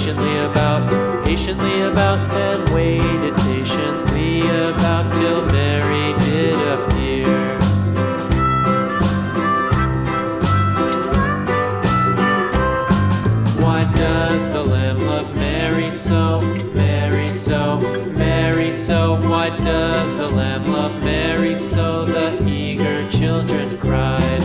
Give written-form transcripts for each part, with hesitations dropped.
patiently about, and waited patiently about till Mary did appear. Why does the Lamb love Mary so, Mary so, Mary so? Why does the Lamb love Mary so? The eager children cried.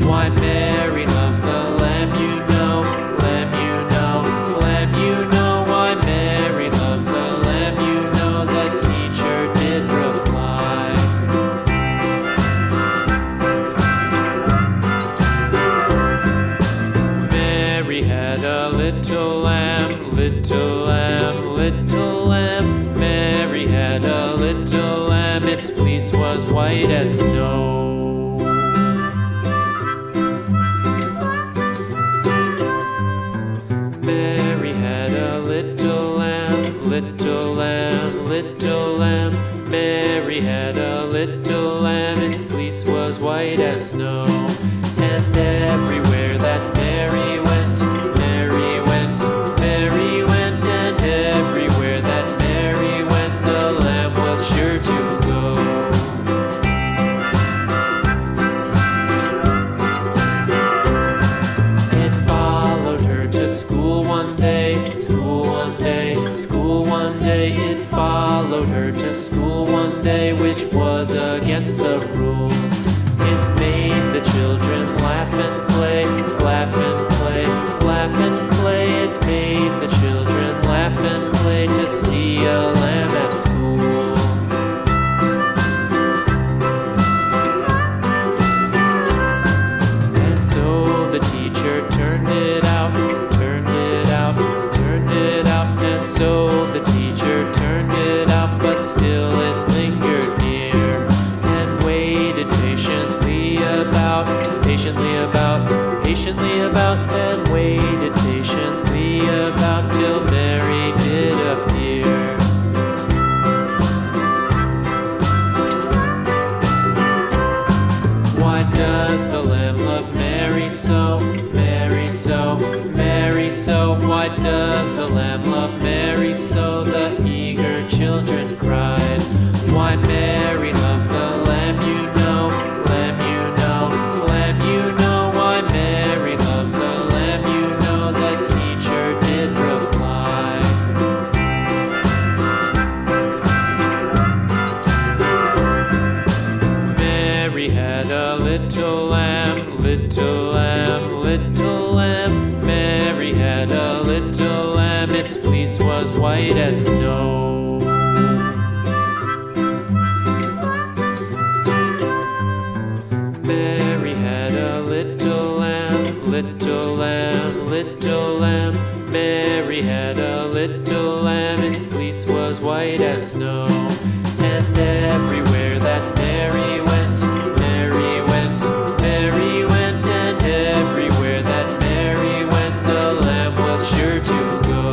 Why Mary loves the Lamb, you know, Lamb, you know, Lamb, you know. Why Mary loves the Lamb, you know, the teacher did reply. Mary had a little lamb, little lamb, little lamb. Mary had a little lamb, its fleece was white as snow. Mary had a little lamb, little lamb, little lamb. Mary had a little lamb, its fleece was white as snow. And everywhere that Mary went, Mary went, Mary went, and everywhere that Mary went, the lamb was sure to go. It followed her to school one day, school one day, school one day. It followed her to school one day, which was against the rules. It made the children laugh and play, laugh and play, laugh and play. It made the children laugh and play to see a lamb at school. And so the teacher turned it out, turned it out, turned it out. And so the teacher turned it out, but still it lingered near and waited patiently about, patiently about, patiently about, and waited patiently about till Mary did appear. Why does the Lamb love Mary so, Mary so, Mary so? Why does the Lamb love Mary so? The eager children cried. Why Mary loves the Lamb, you know, Lamb, you know, Lamb, you know. Why Mary loves the Lamb, you know, the teacher did reply. Mary had a little lamb, little lamb, little lamb. Mary had a little lamb, its fleece was white as snow. Mary had a little lamb, little lamb, little lamb. Mary had a little lamb, its fleece was white as snow. And everywhere that Mary went, Mary went, Mary went, and everywhere that Mary went, the lamb was sure to go.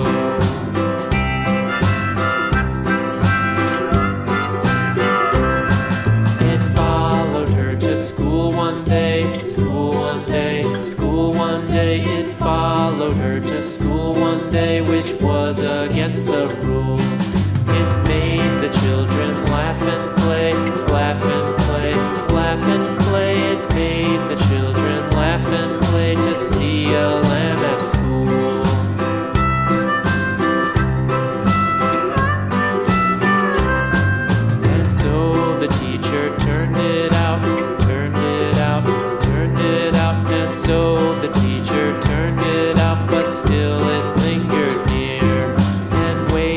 It followed her to school one day, school one day, school one day. It followed her to school one day, which was against the rules. It made the children laugh and play, laugh and play, laugh and play. It made the children laugh and play to see a lamb at school. And so the teacher turned it out, turned it out, turned it out. And so the teacher turned it out, but still it lingered near and waited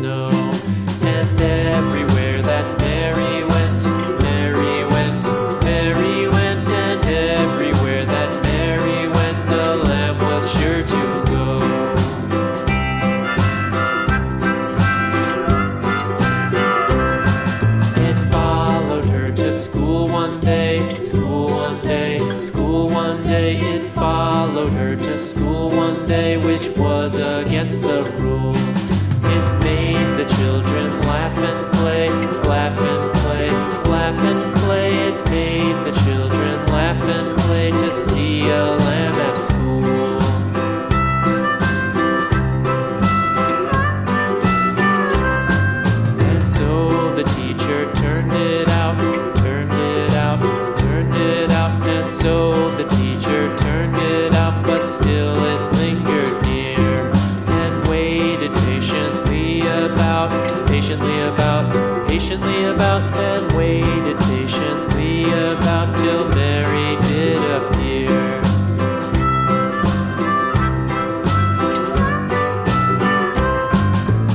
snow. And everywhere that Mary went, Mary went, Mary went, and everywhere that Mary went, the lamb was sure to go. It followed her to school one day, school one day, school one day. It followed her to school one day, which was against the rules. It made the children laugh and play, laugh and play, laugh and play. It made the children laugh and play to see a lamb at school. And so the teacher turned it out, turned it out, turned it out. And so the teacher turned it out, but still it lingered near and waited patiently about, and waited patiently about till Mary did appear.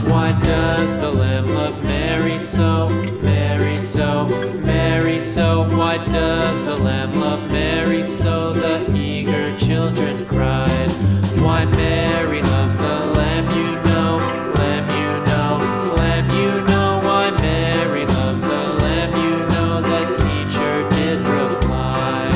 Why does the lamb love Mary so, Mary so, Mary so? Why does the lamb love Mary so? The eager children cried. Why Mary loves the lamb, you know, lamb, you know, lamb, you know. Why Mary loves the lamb, you know, the teacher did reply.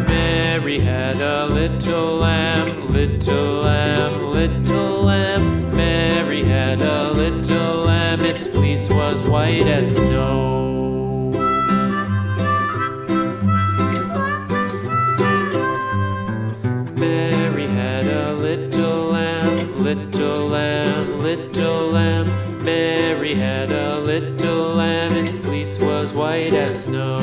Mary had a little lamb, little lamb, little lamb. Mary had a little lamb, its fleece was white as snow. Mary had a little lamb, little lamb, little lamb. Mary had a little lamb, its fleece was white as snow.